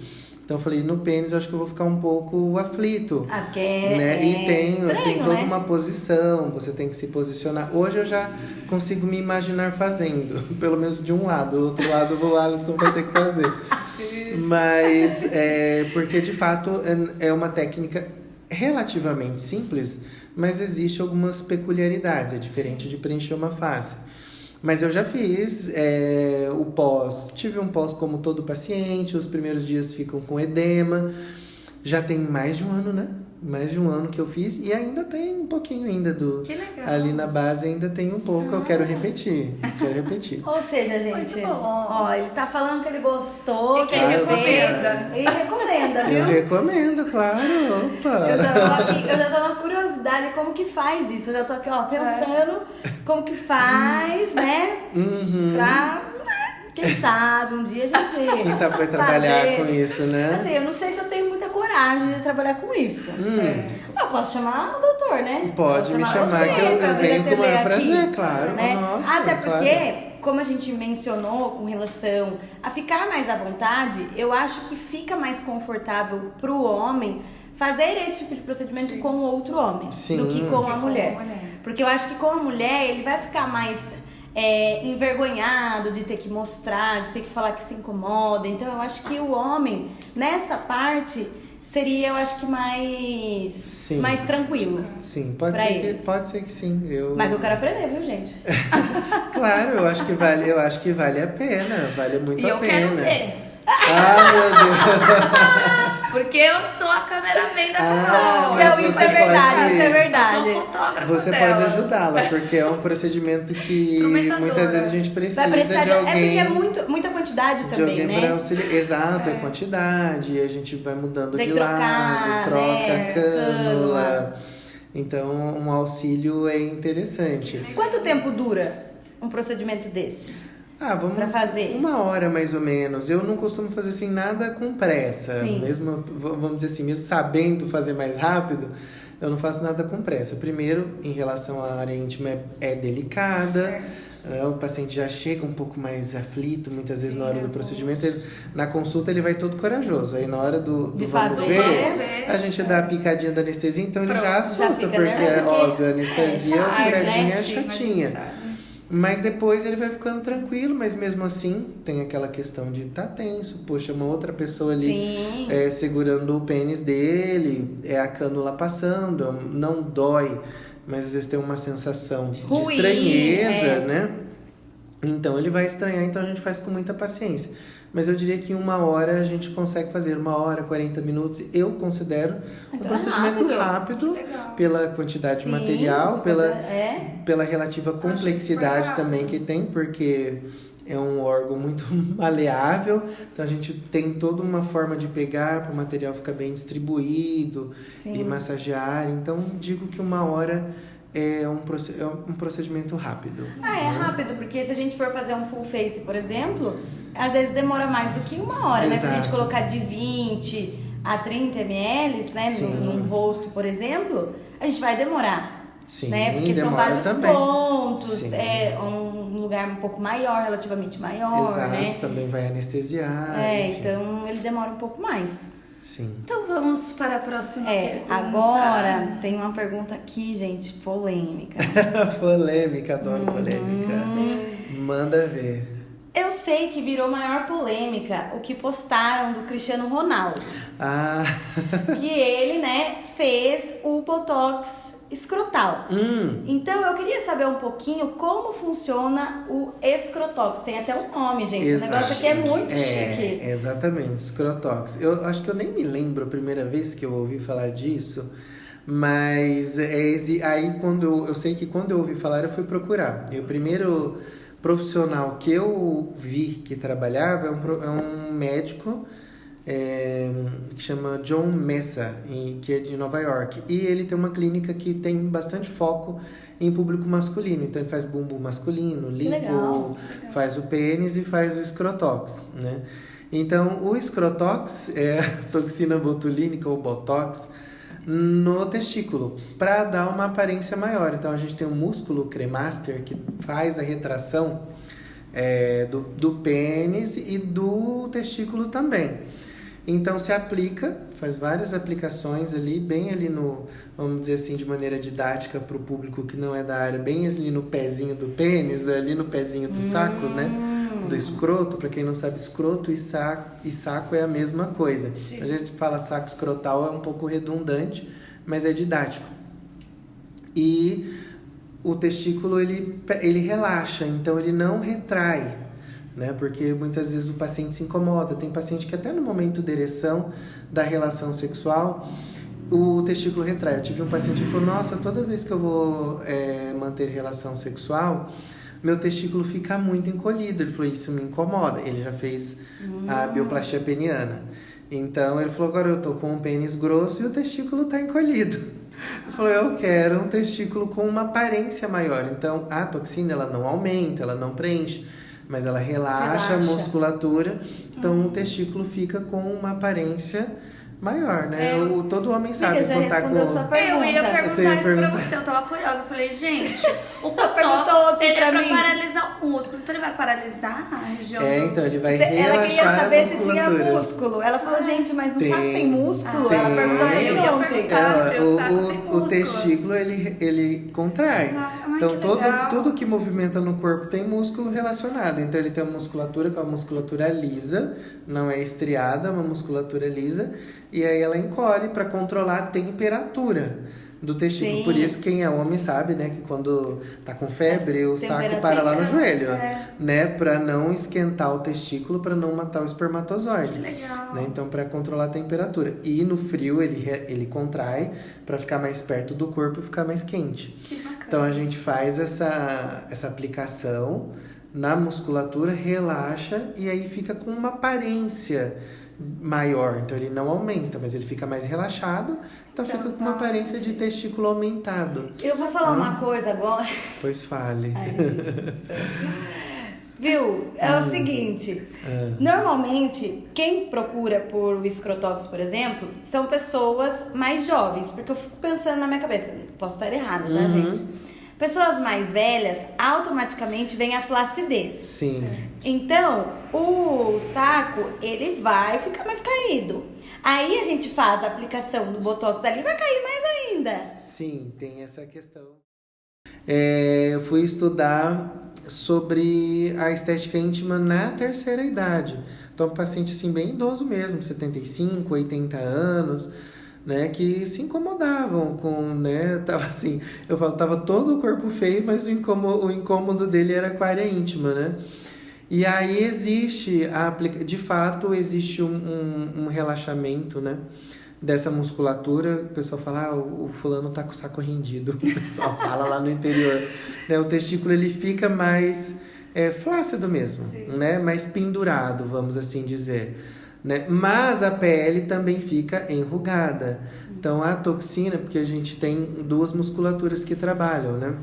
Então eu falei, no pênis eu acho que eu vou ficar um pouco aflito. Porque né? E tem toda né? uma posição, você tem que se posicionar. Hoje eu já consigo me imaginar fazendo, pelo menos de um lado. Do outro lado o Alisson vai ter que fazer. Mas porque de fato é uma técnica relativamente simples, mas existe algumas peculiaridades. É diferente de preencher uma face. Mas eu já fiz o pós. Tive um pós como todo paciente. Os primeiros dias ficam com edema. Já tem mais de um ano, né? Mais de um ano que eu fiz. E ainda tem um pouquinho ainda do... Que legal. Ali na base ainda tem um pouco. Eu quero repetir. Ou seja, gente... Muito bom. Ó, ele tá falando que ele gostou. E que ele recomenda. Ele recomenda, viu? Eu recomendo, claro. Opa! Eu já tô na curiosidade como que faz isso. Eu já tô aqui, ó, pensando como que faz, né? Pra... Quem sabe, um dia a gente... Quem sabe vai trabalhar com isso, né? Assim, eu não sei se eu tenho muita coragem de trabalhar com isso. Eu posso chamar o doutor, né? Pode me chamar que eu venho com o maior prazer, claro. Né? Nossa, até porque, claro. como a gente mencionou com relação a ficar mais à vontade, eu acho que fica mais confortável pro homem fazer esse tipo de procedimento com o outro homem do que com a mulher. Porque eu acho que com a mulher ele vai ficar mais... envergonhado de ter que mostrar, de ter que falar que se incomoda. Então eu acho que o homem nessa parte seria, eu acho que mais tranquilo. Sim, pode ser que sim. Mas eu quero aprender, viu, gente? Claro, eu acho que vale a pena, vale muito a pena. E eu quero ver. Meu Deus. Porque eu sou a cameraman da Carol. mas Isso você é verdade, pode- isso é verdade. Eu sou fotógrafo Você dela. pode ajudá-la, porque é um procedimento que Instrumentadora. muitas vezes a gente precisa Vai precisar de alguém. É porque é muita quantidade de também, alguém né? para auxiliar. Exato, é quantidade, e a gente vai mudando Tem de que lado, trocar, troca né, cânula. cânula. Então, um auxílio é interessante. Quanto tempo dura um procedimento desse? Vamos pra fazer? 1 hora mais ou menos. Eu não costumo fazer assim nada com pressa. Sim. Mesmo, vamos dizer assim, mesmo sabendo fazer mais rápido, eu não faço nada com pressa. Primeiro, em relação à área íntima, é delicada. Né? O paciente já chega um pouco mais aflito, muitas vezes na hora do procedimento. Na consulta ele vai todo corajoso. Aí na hora do De vamos fazer, ver, a gente dá a picadinha da anestesia, então ele já assusta, fica porque é nervoso, óbvio, a anestesia, a seguradinha é chatinho, chatinha. Mas depois ele vai ficando tranquilo, mas mesmo assim tem aquela questão de tá tenso, poxa, uma outra pessoa ali segurando o pênis dele, é a cânula passando, não dói, mas às vezes tem uma sensação de estranheza, né? Então ele vai estranhar, então a gente faz com muita paciência. Mas eu diria que em 1 hora a gente consegue fazer 1 hora, 40 minutos. Eu considero um procedimento rápido pela quantidade de material, pela relativa complexidade também que tem, porque é um órgão muito maleável. Então a gente tem toda uma forma de pegar para o material ficar bem distribuído e massagear. Então digo que 1 hora é um procedimento rápido. É rápido, porque se a gente for fazer um full face, por exemplo, às vezes demora mais do que 1 hora, né? Pra gente colocar de 20 a 30 ml, né? No rosto, por exemplo, a gente vai demorar. Sim, né? Porque são vários também. pontos, é um lugar um pouco maior, relativamente maior, né? Também vai anestesiar. Então ele demora um pouco mais. Sim. Então vamos para a próxima pergunta. Agora tem uma pergunta aqui, gente, polêmica. Polêmica, adoro polêmica. Manda ver. Eu sei que virou maior polêmica o que postaram do Cristiano Ronaldo. Que ele, né, fez o Botox escrotal. Então eu queria saber um pouquinho como funciona o escrotox. Tem até um nome, gente. Exato. O negócio aqui é muito chique. Exatamente, escrotox. Eu acho que eu nem me lembro a primeira vez que eu ouvi falar disso, mas aí quando eu sei que quando eu ouvi falar eu fui procurar. E o primeiro profissional que eu vi que trabalhava é um médico que chama John Mesa, que é de Nova York. E ele tem uma clínica que tem bastante foco em público masculino. Então ele faz bumbum masculino, lipo, faz o pênis e faz o escrotox, né? Então o escrotox é a toxina botulínica ou botox no testículo, para dar uma aparência maior. Então a gente tem o músculo cremaster que faz a retração do pênis e do testículo também. Então se aplica, faz várias aplicações ali, bem ali no, vamos dizer assim, de maneira didática para o público que não é da área, bem ali no pezinho do pênis, ali no pezinho do saco, né? Do escroto. Para quem não sabe, escroto e saco é a mesma coisa. A gente fala saco escrotal, é um pouco redundante, mas é didático. E o testículo ele relaxa, então ele não retrai, né? Porque muitas vezes o paciente se incomoda. Tem paciente que até no momento da ereção da relação sexual o testículo retrai. Eu tive um paciente que falou: nossa, toda vez que eu vou manter relação sexual, meu testículo fica muito encolhido. Ele falou: isso me incomoda. Ele já fez a bioplastia peniana. Então ele falou: agora eu tô com um pênis grosso e o testículo tá encolhido. Ele falou: eu quero um testículo com uma aparência maior. Então a toxina ela não aumenta, ela não preenche, mas ela relaxa a musculatura. Então o testículo fica com uma aparência maior, né? Todo homem sabe contar com... Eu ia perguntar isso pra você, eu tava curiosa. Eu falei, gente, o botox, ele é pra paralisar o músculo. Então ele vai paralisar a região... então ele vai relaxar. Ela queria saber se tinha músculo. Ela falou, gente, mas no saco tem músculo? Ela perguntou pra mim ontem. O testículo, ele contrai. Então tudo que movimenta no corpo tem músculo relacionado. Então ele tem uma musculatura que é uma musculatura lisa, não é estriada, é uma musculatura lisa. E aí ela encolhe para controlar a temperatura do testículo. Sim. Por isso quem é homem sabe, né, que quando tá com febre o saco para lá no joelho, né, para não esquentar o testículo, para não matar o espermatozoide. Que legal. Né? Então para controlar a temperatura. E no frio ele contrai para ficar mais perto do corpo e ficar mais quente. Que bacana. Então a gente faz essa aplicação na musculatura, relaxa e aí fica com uma aparência maior. Então ele não aumenta, mas ele fica mais relaxado, então fica com uma aparência de testículo aumentado. Eu vou falar uma coisa agora. Pois fale. Ai, Viu? É o seguinte, normalmente, quem procura por escrotóx, por exemplo, são pessoas mais jovens, porque eu fico pensando na minha cabeça, posso estar errada, tá, gente? Pessoas mais velhas, automaticamente vem a flacidez. Sim. Então, o saco, ele vai ficar mais caído. Aí a gente faz a aplicação do Botox ali, vai cair mais ainda. Sim, tem essa questão. Eu fui estudar sobre a estética íntima na terceira idade. Então, paciente assim, bem idoso mesmo, 75, 80 anos, né, que se incomodavam com, né, tava assim, eu falo, tava todo o corpo feio, mas o incômodo dele era com a área íntima, né? E aí existe, de fato, existe um relaxamento, né, dessa musculatura. O pessoal fala, o fulano tá com o saco rendido. O pessoal fala lá no interior. Né? O testículo, ele fica mais flácido mesmo, né? Mais pendurado, vamos assim dizer. Né? Mas a pele também fica enrugada. Então, a toxina, porque a gente tem duas musculaturas que trabalham, né?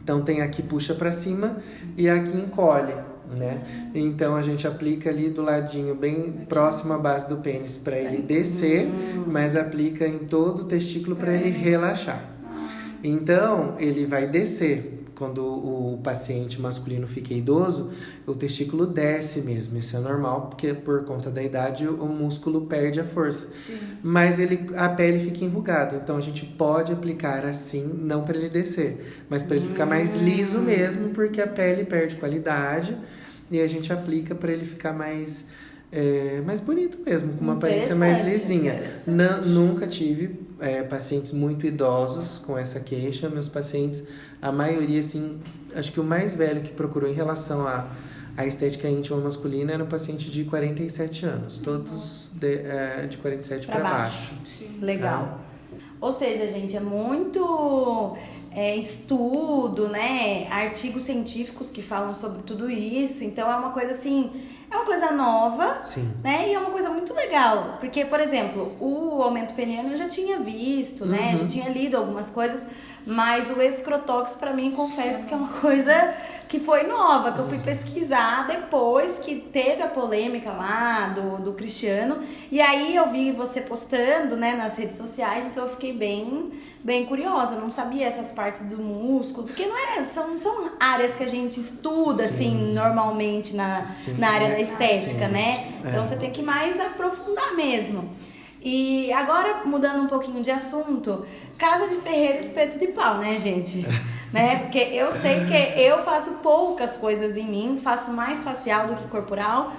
Então, tem a que puxa para cima e a que encolhe. Né? Então a gente aplica ali do ladinho, bem próximo à base do pênis, para ele descer, mas aplica em todo o testículo para ele relaxar. Então ele vai descer. Quando o paciente masculino fica idoso, o testículo desce mesmo. Isso é normal, porque por conta da idade o músculo perde a força. Sim. Mas a pele fica enrugada. Então a gente pode aplicar assim, não para ele descer, mas para ele ficar mais liso mesmo, porque a pele perde qualidade. E a gente aplica para ele ficar mais bonito mesmo, com uma aparência mais lisinha. Nunca tive pacientes muito idosos com essa queixa. Meus pacientes, a maioria, assim, acho que o mais velho que procurou em relação à estética íntima masculina era um paciente de 47 anos. Todos de 47 para baixo. Legal. Ou seja, gente, é muito estudo, né? Artigos científicos que falam sobre tudo isso. Então é uma coisa assim, é uma coisa nova, né? E é uma coisa muito legal. Porque, por exemplo, o aumento peniano eu já tinha visto, né? Eu já tinha lido algumas coisas, mas o escrotóx, pra mim, confesso que é uma coisa que foi nova, que eu fui pesquisar depois que teve a polêmica lá do Cristiano. E aí eu vi você postando, né, nas redes sociais, então eu fiquei bem curiosa. Eu não sabia essas partes do músculo, porque são áreas que a gente estuda, assim, normalmente na área da estética, né? Então você tem que mais aprofundar mesmo. E agora, mudando um pouquinho de assunto, casa de ferreiro, espeto de pau, né, gente? Né? Porque eu sei que eu faço poucas coisas em mim, faço mais facial do que corporal.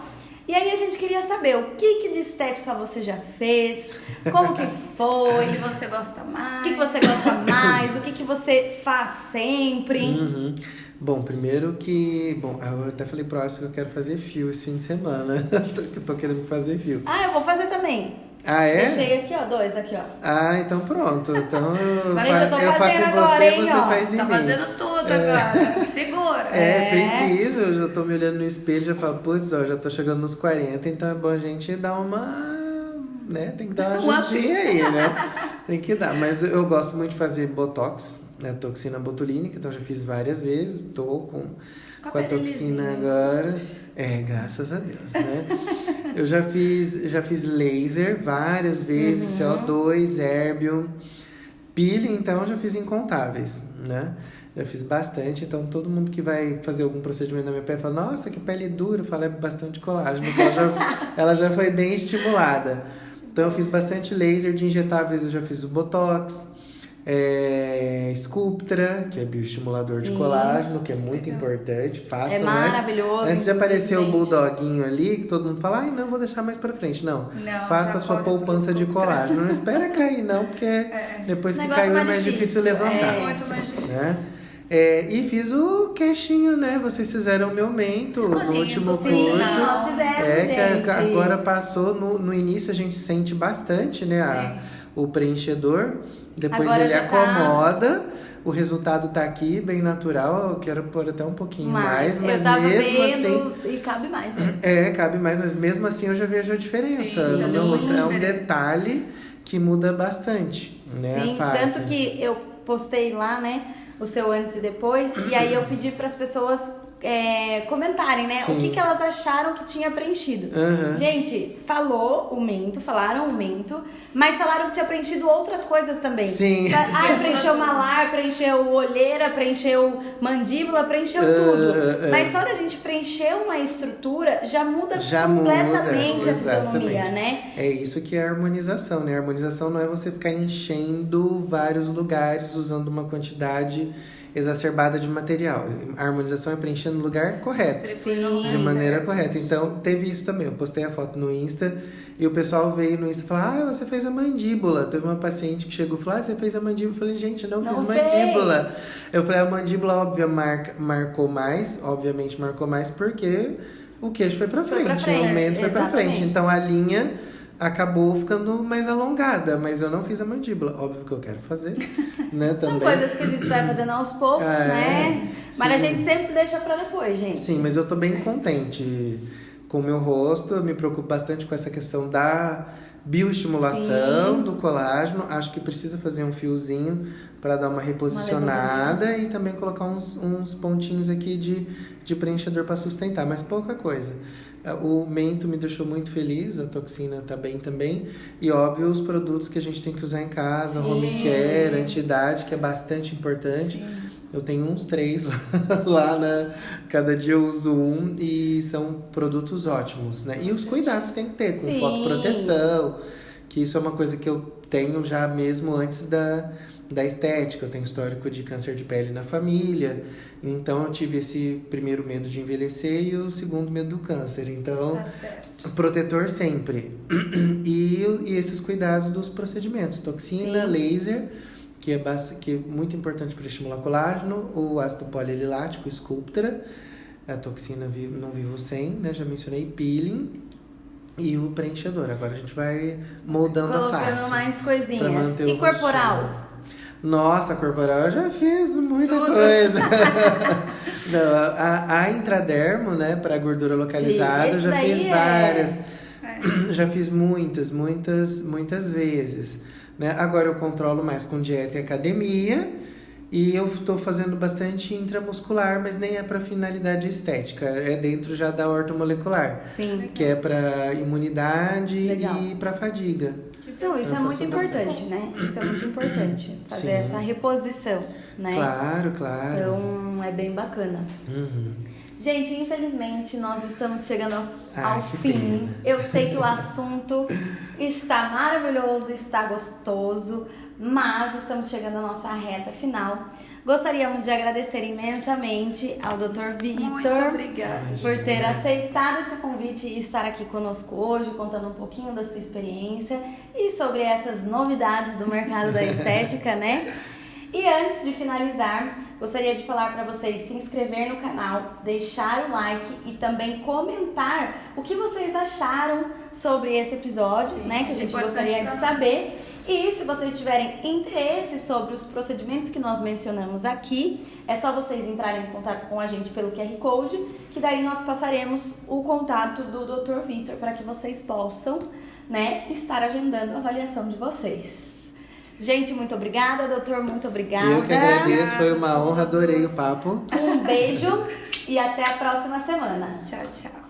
E aí a gente queria saber o que de estética você já fez, como que foi, o que você gosta mais, o que você faz sempre. Bom, primeiro eu até falei pro Alisson que eu quero fazer fio esse fim de semana. Eu tô querendo fazer fio. Eu vou fazer também. Ah, é? Deixei aqui, ó, 2 aqui, ó. Então pronto. Então eu faço em agora, você faz em mim. Tá fazendo tudo agora. Segura. Preciso. Eu já tô me olhando no espelho e já falo, putz, já tô chegando nos 40, então é bom a gente dar uma... né? Tem que dar uma ajudinha aí, né? Tem que dar. Mas eu gosto muito de fazer botox, né? Toxina botulínica, então já fiz várias vezes. Tô com a toxina agora. Graças a Deus, né? Eu já fiz laser várias vezes, CO2, Erbium, peeling, então já fiz incontáveis, né? Já fiz bastante, então todo mundo que vai fazer algum procedimento na minha pele fala, nossa, que pele dura, eu falo, é bastante colágeno, porque ela já foi bem estimulada. Então eu fiz bastante laser de injetáveis, eu já fiz o Botox, Sculptra, que é bioestimulador de colágeno, que é muito importante. Façam é maravilhoso. Antes de aparecer o bulldoguinho ali, que todo mundo fala, não, vou deixar mais pra frente. Não, faça a sua poupança de colágeno. Não espera cair, não, porque depois que caiu é mais difícil levantar. É muito mais difícil. Né? E fiz o queixinho, né? Vocês fizeram o meu mento no último curso. Nós fizemos, gente. Que agora passou, no início a gente sente bastante, né? O preenchedor. Depois agora ele acomoda, o resultado tá aqui, bem natural. Eu quero pôr até um pouquinho mais, mas mesmo assim. E cabe mais, né? Cabe mais, mas mesmo assim eu já vejo a diferença. No meu rosto é um detalhe que muda bastante, né? Sim, tanto que eu postei lá, né? O seu antes e depois, e aí eu pedi para as pessoas comentarem, né? Sim. O que elas acharam que tinha preenchido. Gente, falaram o mento, mas falaram que tinha preenchido outras coisas também. Sim. Preencheu malar, preencheu olheira, preencheu mandíbula, preencheu tudo. Mas só da gente preencher uma estrutura já muda completamente a fisionomia, né? É isso que é a harmonização, né? A harmonização não é você ficar enchendo vários lugares usando uma quantidade exacerbada de material. A harmonização é preencher no lugar correto. Sim. De maneira correta. Então, teve isso também. Eu postei a foto no Insta e o pessoal veio no Insta e falou: você fez a mandíbula. Teve uma paciente que chegou e falou: você fez a mandíbula. Eu falei: gente, eu não fiz mandíbula. Eu falei: a mandíbula, marcou mais. Obviamente marcou mais porque o queixo foi pra frente. O aumento foi pra frente. Então, a linha acabou ficando mais alongada, mas eu não fiz a mandíbula. Óbvio que eu quero fazer, né, também. São coisas que a gente vai fazendo aos poucos, né? Mas a gente sempre deixa pra depois, gente. Sim, mas eu tô bem contente com o meu rosto. Eu me preocupo bastante com essa questão da bioestimulação do colágeno. Acho que precisa fazer um fiozinho para dar uma reposicionada e também colocar uns pontinhos aqui de preenchedor para sustentar, mas pouca coisa. O mento me deixou muito feliz, a toxina tá bem também. E óbvio, os produtos que a gente tem que usar em casa, home care, anti-idade, que é bastante importante. Sim. Eu tenho uns 3 lá cada dia eu uso um e são produtos ótimos, né? E os cuidados tem que ter, com fotoproteção, que isso é uma coisa que eu tenho já mesmo antes da estética. Eu tenho histórico de câncer de pele na família, então eu tive esse primeiro medo de envelhecer e o segundo medo do câncer. Então, protetor sempre. E esses cuidados dos procedimentos, toxina, laser, que é muito importante para estimular colágeno, o ácido polialilático, Sculptra, a toxina não vivo sem, né? Já mencionei, peeling. E o preenchedor. Agora a gente vai moldando a face. Colocando mais coisinhas. E corporal? Nossa, corporal eu já fiz muita coisa. Não, a intradermo, né, para gordura localizada, eu já fiz várias. Já fiz muitas vezes. Né? Agora eu controlo mais com dieta e academia. E eu tô fazendo bastante intramuscular, mas nem é para finalidade estética. É dentro já da ortomolecular. Sim. Que é para imunidade e para fadiga. Então, isso é muito importante, né? Isso é muito importante. Fazer essa reposição, né? Claro. Então, é bem bacana. Gente, infelizmente, nós estamos chegando ao fim. Pena. Eu sei que o assunto está maravilhoso, está gostoso, mas estamos chegando à nossa reta final. Gostaríamos de agradecer imensamente ao Dr. Vitor. Muito obrigada. Por ter aceitado esse convite e estar aqui conosco hoje, contando um pouquinho da sua experiência e sobre essas novidades do mercado da estética, né? E antes de finalizar, gostaria de falar para vocês se inscrever no canal, deixar o like e também comentar o que vocês acharam sobre esse episódio, né? Que a gente gostaria de saber. E se vocês tiverem interesse sobre os procedimentos que nós mencionamos aqui, é só vocês entrarem em contato com a gente pelo QR Code, que daí nós passaremos o contato do Dr. Vitor para que vocês possam, né, estar agendando a avaliação de vocês. Gente, muito obrigada, doutor, muito obrigada. Eu que agradeço, foi uma honra, adorei o papo. Um beijo e até a próxima semana. Tchau, tchau.